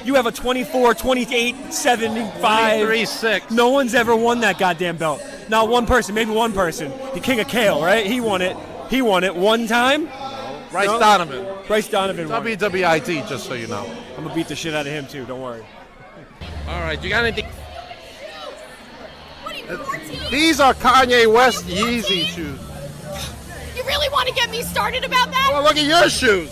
You have a 24, 28, 75. 23-6. No one's ever won that goddamn belt. Not one person, maybe one person. The King of Kale, right? He won it. He won it one time. Bryce Donovan. Bryce Donovan won it. WWIT, just so you know. I'm going to beat the shit out of him, too. Don't worry. All right, you got anything? These are Kanye West Yeezy shoes. You really want to get me started about that? Well, look at your shoes.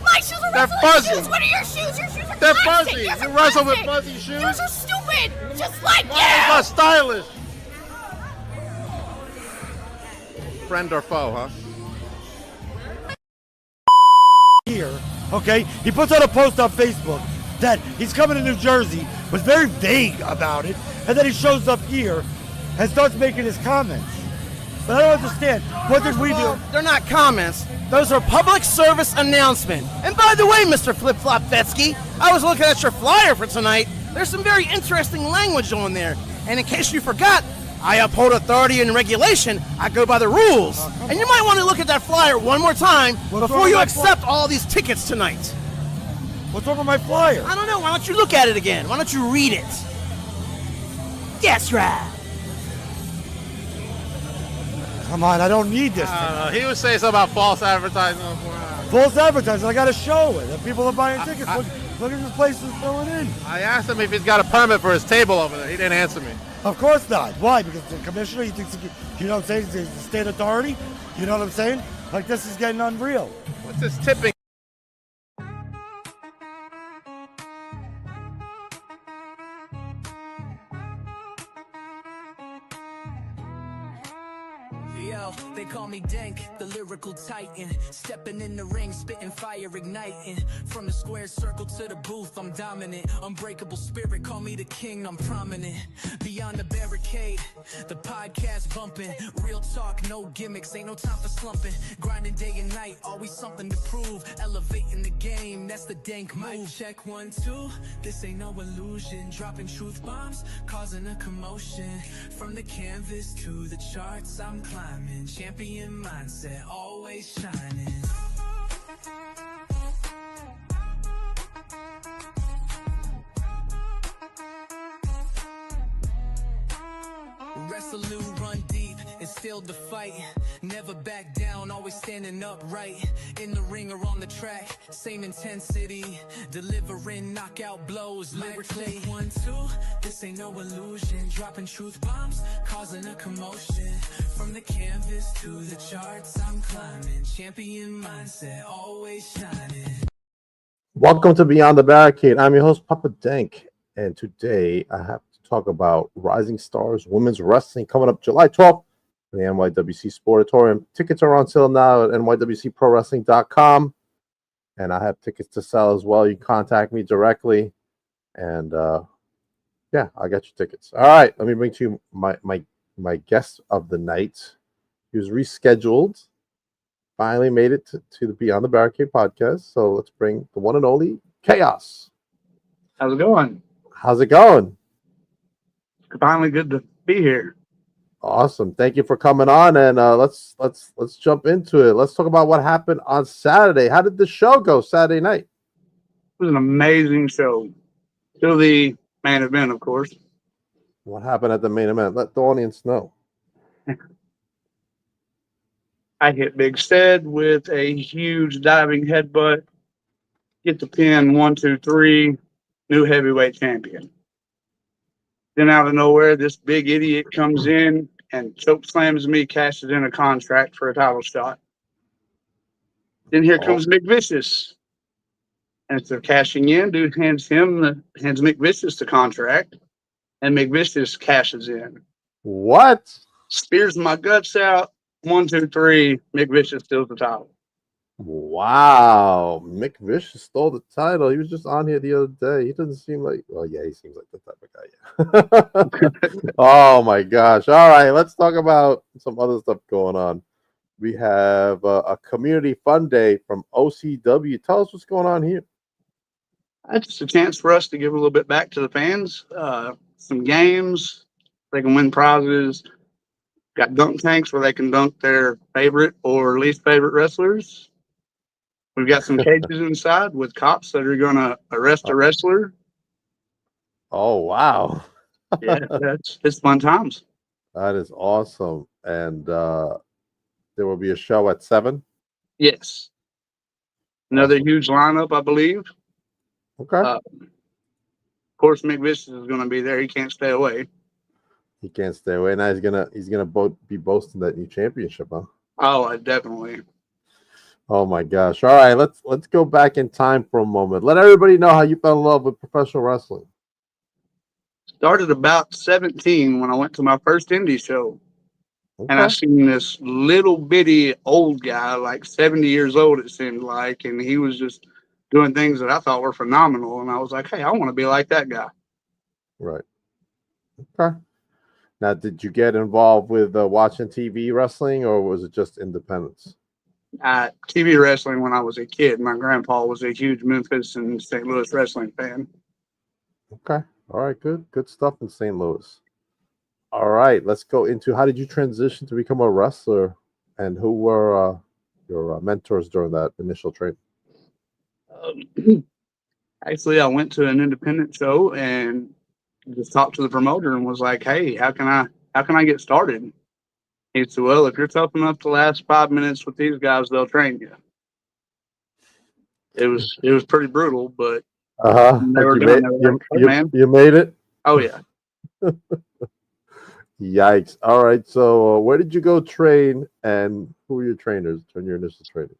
My shoes are They're wrestling fuzzy. shoes. What are your shoes? Your shoes are They're plastic. fuzzy. Yours are You wrestle with plastic. fuzzy shoes? Yours are stupid, just like It's not you. stylish. Friend or foe, huh? Here, okay? He puts out a post on Facebook that he's coming to New Jersey, was very vague about it, and then he shows up here and starts making his comments. But I don't understand. What did we do? They're not comments. Those are public service announcements. And by the way, Mr. Flip Flop Fetsky, I was looking at your flyer for tonight. There's some very interesting language on there. And in case you forgot, I uphold authority and regulation. I go by the rules. And you might want to look at that flyer one more time before you accept all these tickets tonight. What's wrong with my flyer? I don't know. Why don't you look at it again? Why don't you read it? That's right. Come on, I don't need this. He was saying something about false advertising. False advertising, I gotta show it. If people are buying tickets, look at the places going in. I asked him if he's got a permit for his table over there. He didn't answer me. Of course not. Why? Because the commissioner, he thinks, you know what I'm saying, he's the state authority. You know what I'm saying? Like, this is getting unreal. What's this tipping? Yo, they call me Dank, the lyrical titan. Stepping in the ring, spitting fire, igniting. From the square circle to the booth, I'm dominant. Unbreakable spirit, call me the king, I'm prominent. Beyond the barricade, the podcast bumping. Real talk, no gimmicks, ain't no time for slumping. Grinding day and night, always something to prove. Elevating the game, that's the Dank move. Check 1, 2, this ain't no illusion. Dropping truth bombs, causing a commotion. From the canvas to the charts, I'm climbing. Champion mindset, always shining. Resolute, run deep, instilled the fight. Never back down, always standing upright. In the ring or on the track, same intensity. Delivering knockout blows lyrically. 1, 2, this ain't no illusion. Dropping truth bombs, causing a commotion. From the canvas to the charts, I'm climbing. Champion mindset, always shining. Welcome to Beyond the Barricade. I'm your host, Papa Dank, and today I have to talk about Rising Stars Women's Wrestling coming up July 12th in the NYWC Sportatorium. Tickets are on sale now at nywcprowrestling.com, and I have tickets to sell as well. You can contact me directly, and yeah, I got your tickets. All right, let me bring to you my guest of the night. He was rescheduled. Finally made it to the Beyond the Barricade podcast. So let's bring the one and only Chaos. How's it going? How's it going? Finally good to be here. Awesome. Thank you for coming on, and let's jump into it. Let's talk about what happened on Saturday. How did the show go Saturday night? It was an amazing show. Till the main event, of course. What happened at the main event? Let the audience know. I hit Big Stead with a huge diving headbutt. Get the pin, 1, 2, 3, new heavyweight champion. Then out of nowhere, this big idiot comes in and choke slams me, cashes in a contract for a title shot. Then here comes McVicious. And instead of cashing in, dude hands McVicious the contract, and McVicious cashes in. What? Spears my guts out. 1, 2, 3. McVicious steals the title. Wow. Mick Vicious stole the title. He was just on here the other day. He doesn't seem like, well, yeah, he seems like the type of guy. Yeah. Oh, my gosh. All right, let's talk about some other stuff going on. We have a community fun day from OCW. Tell us what's going on here. That's just a chance for us to give a little bit back to the fans. Some games. They can win prizes. Got dunk tanks where they can dunk their favorite or least favorite wrestlers. We've got some cages inside with cops that are going to arrest a wrestler Oh wow, Yeah, it's fun times. that is awesome. And there will be a show at 7. Yes, another Awesome. huge lineup, I believe. Okay. Of course, Mick Vicious is going to be there. He can't stay away. He can't stay away. Now he's gonna be boasting that new championship, huh? Oh, I definitely. Oh my gosh! All right, let's go back in time for a moment. Let everybody know how you fell in love with professional wrestling. Started about 17 when I went to my first indie show. And I Okay. seen this little bitty old guy, like 70 years old, it seemed like, and he was just doing things that I thought were phenomenal. And I was like, hey, I want to be like that guy. Right. Okay. Now, did you get involved with watching TV wrestling, or was it just independence? TV wrestling when I was a kid. My grandpa was a huge Memphis and St. Louis wrestling fan. Okay. All right. Good stuff in St. Louis. All right. Let's go into how did you transition to become a wrestler, and who were your mentors during that initial training? Actually, I went to an independent show and just talked to the promoter and was like, hey, how can I get started? He said, well, if you're tough enough to last 5 minutes with these guys, they'll train you. It was pretty brutal, but when they But were you done, made they were like, hey, man. you made it. Oh, yeah. Yikes! All right. So where did you go train, and who were your trainers during your initial training?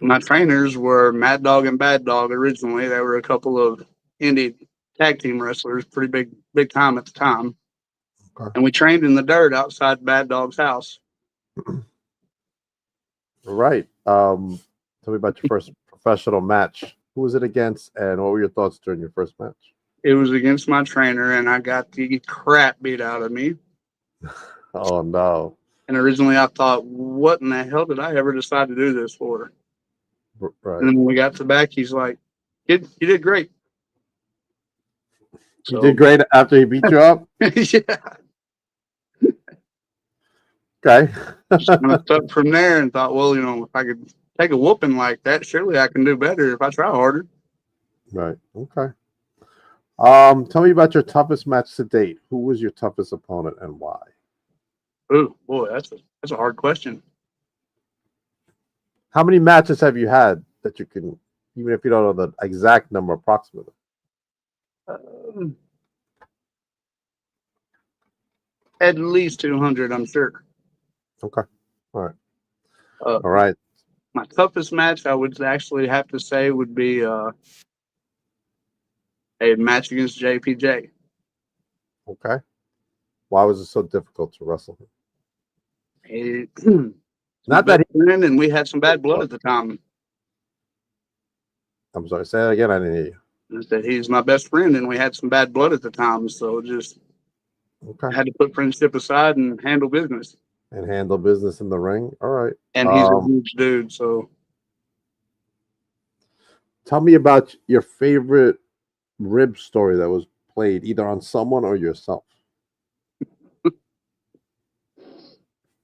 My trainers were Mad Dog and Bad Dog originally. They were a couple of indie tag team wrestlers, pretty big time at the time. Okay. And we trained in the dirt outside Bad Dog's house. All right. Tell me about your first professional match. Who was it against, and what were your thoughts during your first match? It was against my trainer, and I got the crap beat out of me. Oh no! And originally I thought, what in the hell did I ever decide to do this for? Right. And then when we got to back, he's like, kid, you did great. You did great after he beat you up. Yeah. Okay. Just kind of stuck from there and thought, well, if I could take a whooping like that, surely I can do better if I try harder. Right. Okay. Tell me about your toughest match to date. Who was your toughest opponent and why? Oh boy, that's a hard question. How many matches have you had that you can, even if you don't know the exact number, approximately? At least 200, I'm sure. Okay. All right. All right. My toughest match, I would actually have to say, would be a match against JPJ. Okay. Why was it so difficult to wrestle him? Not that and we had some bad blood at the time. I'm sorry. Say that again. I didn't hear you. That he's my best friend, and we had some bad blood at the time, so just had to put friendship aside and handle business. And handle business in the ring. All right. And he's a huge dude, so. Tell me about your favorite rib story that was played either on someone or yourself.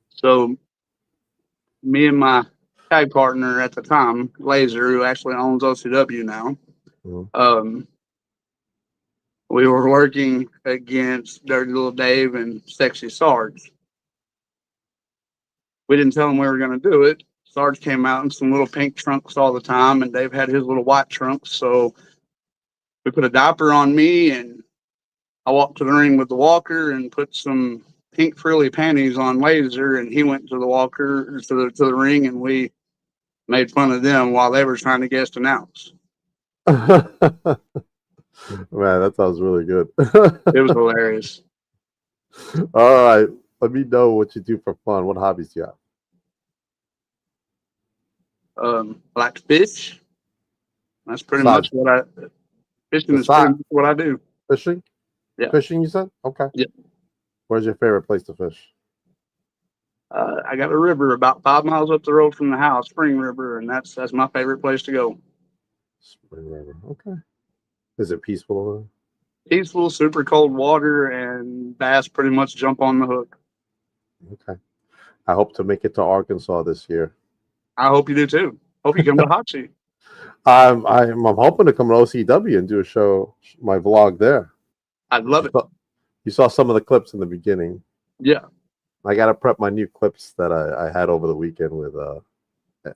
So, me and my tag partner at the time, Laser, who actually owns OCW now, we were working against Dirty Little Dave and Sexy Sarge. We didn't tell him we were going to do it. Sarge came out in some little pink trunks all the time, and Dave had his little white trunks. So we put a diaper on me, and I walked to the ring with the walker and put some pink frilly panties on Laser, and he went to the walker to the ring, and we made fun of them while they were trying to guest announce. Man, that sounds really good. It was hilarious. All right. Let me know what you do for fun. What hobbies do you have? I like to fish. That's pretty much what fishing is pretty much what I do. Fishing? Yeah. Fishing, you said? Okay. Yeah. Where's your favorite place to fish? I got a river about 5 miles up the road from the house, Spring River, and that's my favorite place to go. Spring River. Okay. Is it peaceful over there? Peaceful, super cold water, and bass pretty much jump on the hook. Okay. I hope to make it to Arkansas this year. I hope you do too. Hope you come to Hot Seat. I'm hoping to come to OCW and do a show, my vlog there. I'd love it. You saw some of the clips in the beginning. Yeah. I got to prep my new clips that I had over the weekend with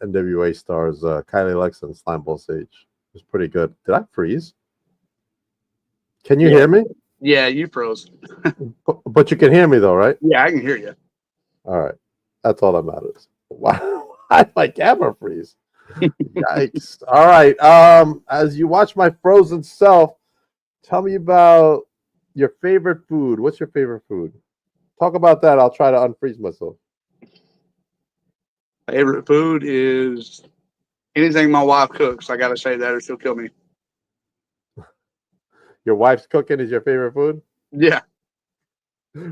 NWA stars Kylie Lex and Slimeball Sage. It was pretty good. Did I freeze? Can you hear me? Yeah, you froze. But you can hear me though, right? Yeah, I can hear you. All right. That's all that matters. Why my camera freeze? Yikes. All right. As you watch my frozen self, tell me about your favorite food. What's your favorite food? Talk about that. I'll try to unfreeze myself. Favorite food is anything my wife cooks. I gotta say that or she'll kill me. Your wife's cooking is your favorite food? Yeah.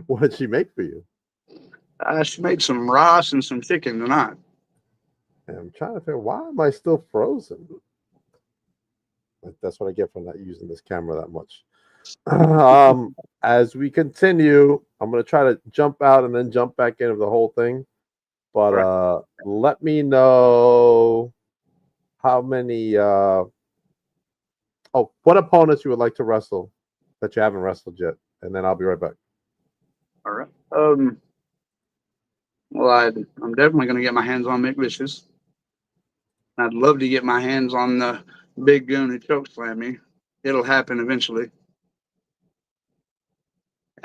What did she make for you? She made some rice and some chicken tonight. And I'm trying to figure why am I still frozen? That's what I get for not using this camera that much. As we continue, I'm gonna try to jump out and then jump back into the whole thing. But let me know how many what opponents you would like to wrestle that you haven't wrestled yet, and then I'll be right back. All right. Well, I'm definitely going to get my hands on Mick Vicious. I'd love to get my hands on the big goon who chokeslammed me. It'll happen eventually.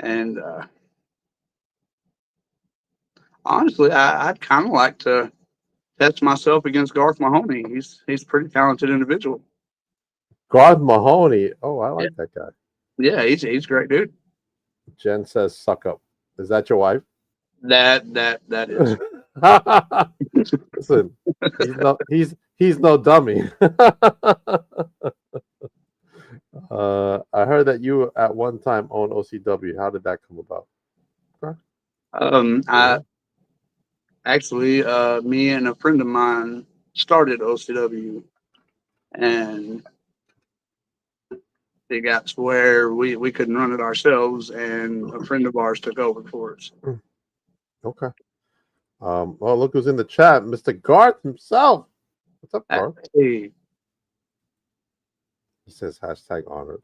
And honestly, I'd kind of like to test myself against Garth Mahoney. He's a pretty talented individual. Garth Mahoney. Oh, I like that guy. Yeah, he's a great dude. Jen says, "Suck up." Is that your wife? That is. Listen, he's no dummy. I heard that you at one time owned OCW. How did that come about? I actually, me and a friend of mine started OCW, and it got to where we couldn't run it ourselves, and a friend of ours took over for us. Okay. Well, look who's in the chat, Mr. Garth himself. What's up, Garth? Hey. He says #honored.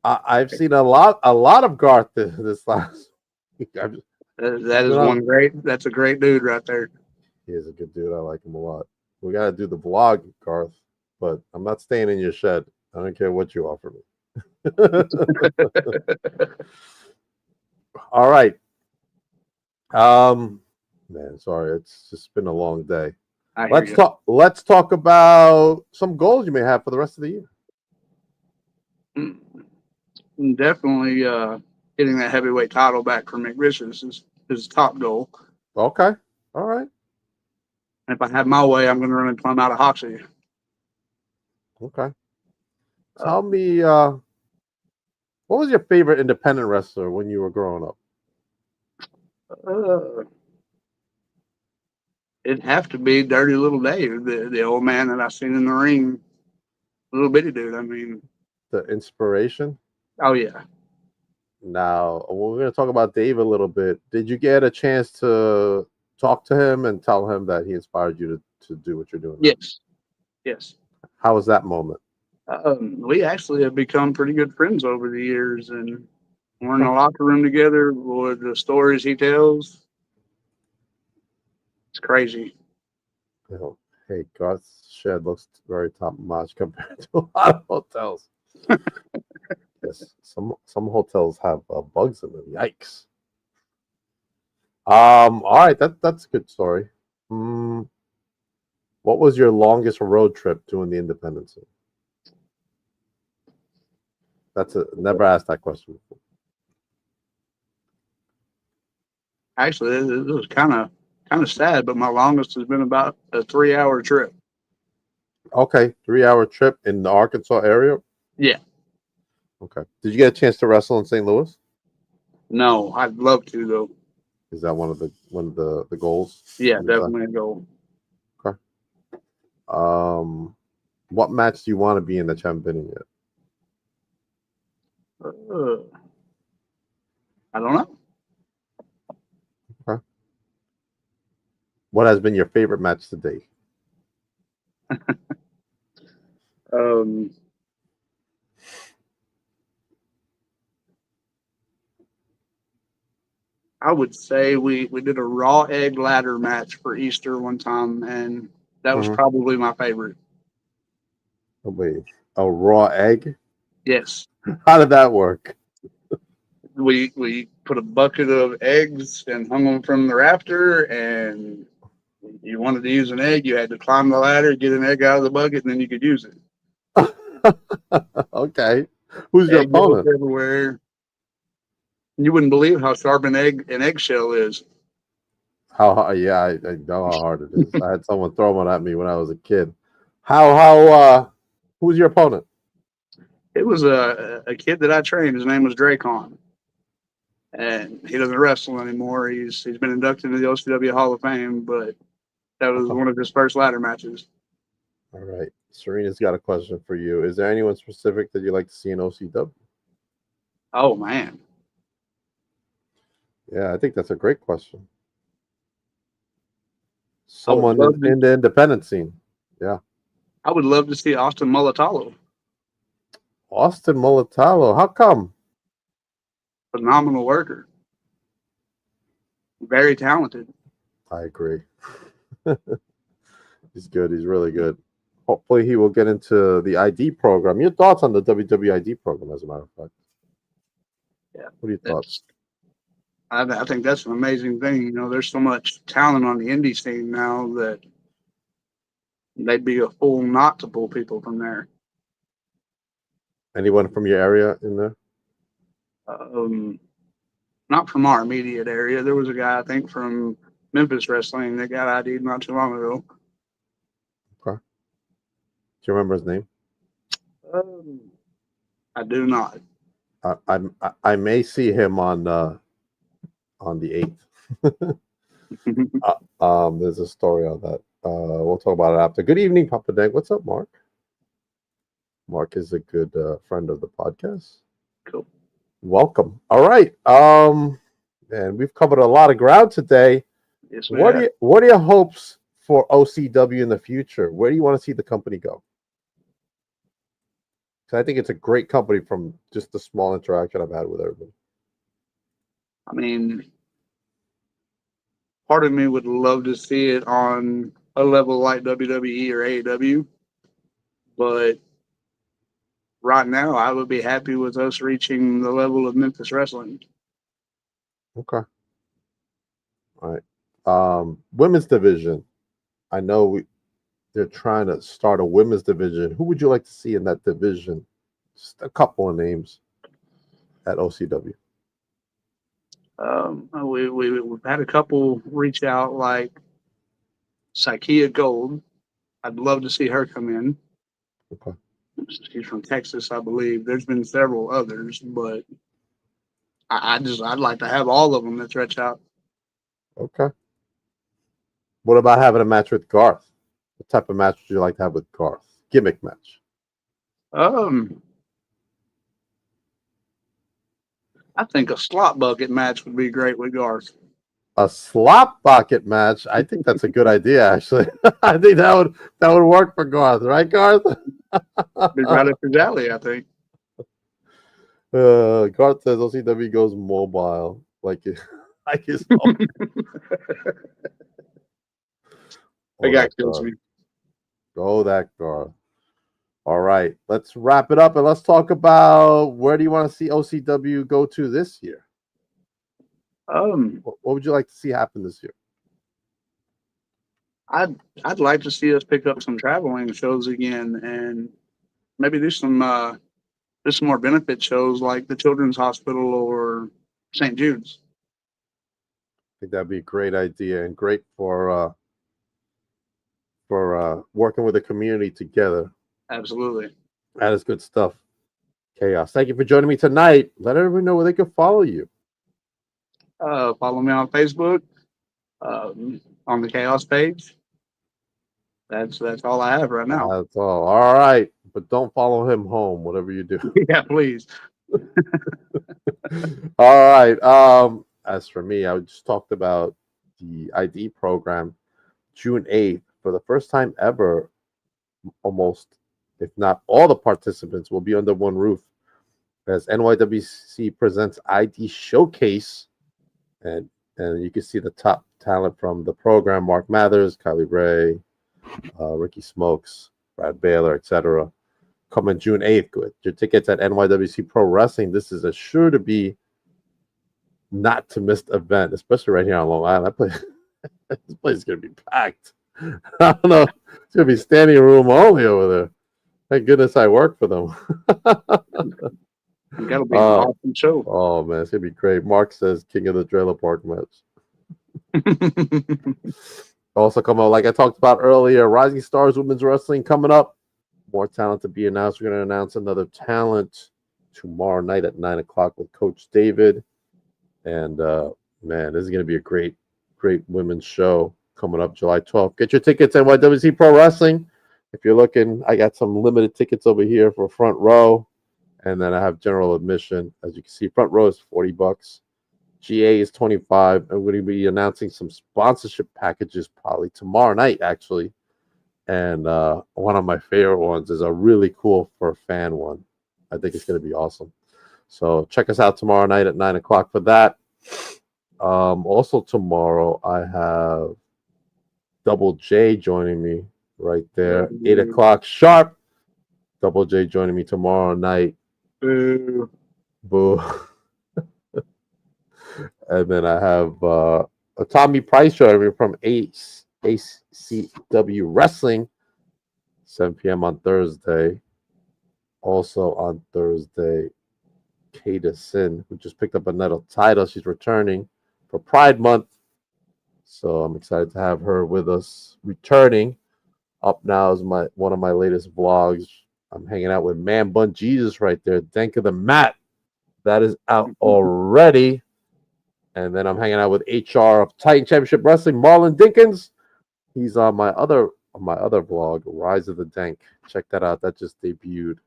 I've seen a lot of Garth this last week. That's a great dude right there. He is a good dude. I like him a lot. We gotta do the vlog, Garth, but I'm not staying in your shed. I don't care what you offer me. All right. Man, sorry, it's just been a long day. Let's talk about some goals you may have for the rest of the year. Definitely getting that heavyweight title back from Mick Vicious is top goal. Okay. All right. And if I have my way, I'm going to run and climb out of Hoxie. Okay. Tell me, what was your favorite independent wrestler when you were growing up? It'd have to be Dirty Little Dave, the old man that I seen in the ring. Little bitty dude. I mean, the inspiration. Oh yeah. Now we're going to talk about Dave a little bit. Did you get a chance to talk to him and tell him that he inspired you to do what you're doing? Yes. Yes. How was that moment? We actually have become pretty good friends over the years, and we're in the locker room together with the stories he tells. It's crazy. You know, hey, Garth's shed looks very top notch compared to a lot of hotels. Yes, some hotels have bugs in them. Yikes. All right, that's a good story. What was your longest road trip doing the independent scene? Never asked that question before. Actually, it was kind of sad, but my longest has been about a 3-hour trip. Okay, 3-hour trip in the Arkansas area. Yeah. Okay. Did you get a chance to wrestle in St. Louis? No, I'd love to though. Is that one of the goals? Yeah, definitely a goal. Okay. What match do you want to be in that you haven't been in yet? I don't know. Okay. What has been your favorite match to date? I would say we did a raw egg ladder match for Easter one time, and that was Mhm. probably my favorite. Oh, wait, a raw egg? Yes, How did that work? we put a bucket of eggs and hung them from the rafter, and you wanted to use an egg, you had to climb the ladder, get an egg out of the bucket, and then you could use it. Okay. Who's your Egg yolks opponent? everywhere. You wouldn't believe how sharp an eggshell is. Yeah, I know how hard it is. I had someone throw one at me when I was a kid. How who's your opponent? It was a kid that I trained. His name was Dracon, and he doesn't wrestle anymore. He's been inducted into the OCW Hall of Fame, but that was Okay. one of his first ladder matches. All right. Serena's got a question for you. Is there anyone specific that you'd like to see in OCW? Oh man, Yeah, I think that's a great question. I would Someone love to. in the independent scene. Yeah. I would love to see Austin Mulatalo. Austin Mulatalo. How come? Phenomenal worker, very talented. I agree. He's good. He's really good. Hopefully, he will get into the ID program. Your thoughts on the WWID program, as a matter of fact? Yeah, What are your thoughts? I think that's an amazing thing. You know, there's so much talent on the indie scene now that they'd be a fool not to pull people from there. Anyone from your area in there? Um, Not from our immediate area. There was a guy I think from Memphis Wrestling that got ID'd not too long ago. Okay. Do you remember his name? I do not. I may see him on the 8th. There's a story on that. We'll talk about it after. Good evening, Papa Dank. What's up, Mark? Mark is a good friend of the podcast. Cool. Welcome. All right. And we've covered a lot of ground today. Yes, What are your hopes for OCW in the future? Where do you want to see the company go? Because I think it's a great company from just the small interaction I've had with everybody. I mean, part of me would love to see it on a level like WWE or AEW, but right now I would be happy with us reaching the level of Memphis Wrestling. Okay. All right. Women's division. I know they're trying to start a women's division. Who would you like to see in that division? Just a couple of names at OCW. We've had a couple reach out, like Sykia Gold. I'd love to see her come in. Okay. She's from Texas, I believe. There's been several others, but I'd like to have all of them that stretch out. Okay. What about having a match with Garth? What type of match would you like to have with Garth? Gimmick match. I think a slot bucket match would be great with Garth. A slop bucket match. I think that's a good idea, actually. I think that would work for Garth, right, Garth? Be right up his alley, I think. Garth says OCW goes mobile, like his own. That guy kills me. Go that Garth. All right, let's wrap it up and let's talk about where do you want to see OCW go to this year? What would you like to see happen this year? I'd like to see us pick up some traveling shows again and maybe do some more benefit shows like the Children's Hospital or St. Jude's. I think that'd be a great idea and great for working with the community together. Absolutely. That is good stuff. Chaos. Thank you for joining me tonight. Let everyone know where they can follow you. Follow me on Facebook, on the Chaos page. That's all I have right now. That's all. All right. But don't follow him home, whatever you do. Yeah, please. All right. As for me, I just talked about the ID program, June 8th. For the first time ever, almost, if not all the participants will be under one roof as NYWC presents ID Showcase. And And you can see the top talent from the program: Mark Mathers, Kylie Ray, Ricky Smokes, Brad Baylor, etc. Coming June 8th. With your tickets at NYWC Pro Wrestling. This is a sure to be not to miss event, especially right here on Long Island. This place is going to be packed. I don't know. It's going to be standing room only over there. Thank goodness I work for them. That'll be an awesome show. Oh, man, it's going to be great. Mark says King of the Trailer Park match. Also coming up, like I talked about earlier, Rising Stars Women's Wrestling coming up. More talent to be announced. We're going to announce another talent tomorrow night at 9 o'clock with Coach David. And, man, this is going to be a great women's show coming up July 12th. Get your tickets at NYWC Pro Wrestling. If you're looking, I got some limited tickets over here for front row. And then I have general admission. As you can see, front row is $40. GA is $25. I'm going to be announcing some sponsorship packages probably tomorrow night, actually. And one of my favorite ones is a really cool for a fan one. I think it's going to be awesome. So check us out tomorrow night at 9 o'clock for that. Also tomorrow, I have Double J joining me right there. 8 o'clock sharp. Double J joining me tomorrow night. Boo. Boo. And then I have a Tommy Price joining me from ACW Wrestling, 7 p.m. on Thursday. Also on Thursday, Kata Sin, who just picked up another title. She's returning for Pride Month. So I'm excited to have her with us returning. Up now is one of my latest vlogs. I'm hanging out with Man Bun Jesus right there. Denk of the Mat. That is out already. And then I'm hanging out with HR of Titan Championship Wrestling, Marlon Dinkins. He's on my other vlog, Rise of the Dank. Check that out. That just debuted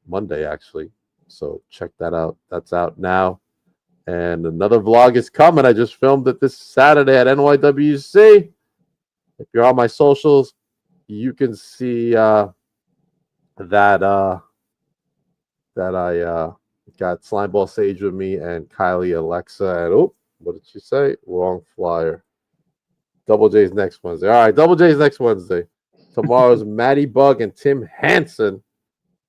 Monday, actually. So check that out. That's out now. And another vlog is coming. I just filmed it this Saturday at NYWC. If you're on my socials, you can see that I got Slimeball Sage with me and Kylie, Alexa, and what did she say? Wrong flyer. Double J's next Wednesday. All right, Double J's next Wednesday. Tomorrow's Maddie Bug and Tim Hansen.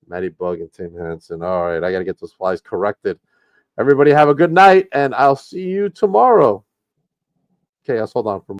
Maddie Bug and Tim Hansen. All right, I got to get those flies corrected. Everybody have a good night, and I'll see you tomorrow. Okay, hold on for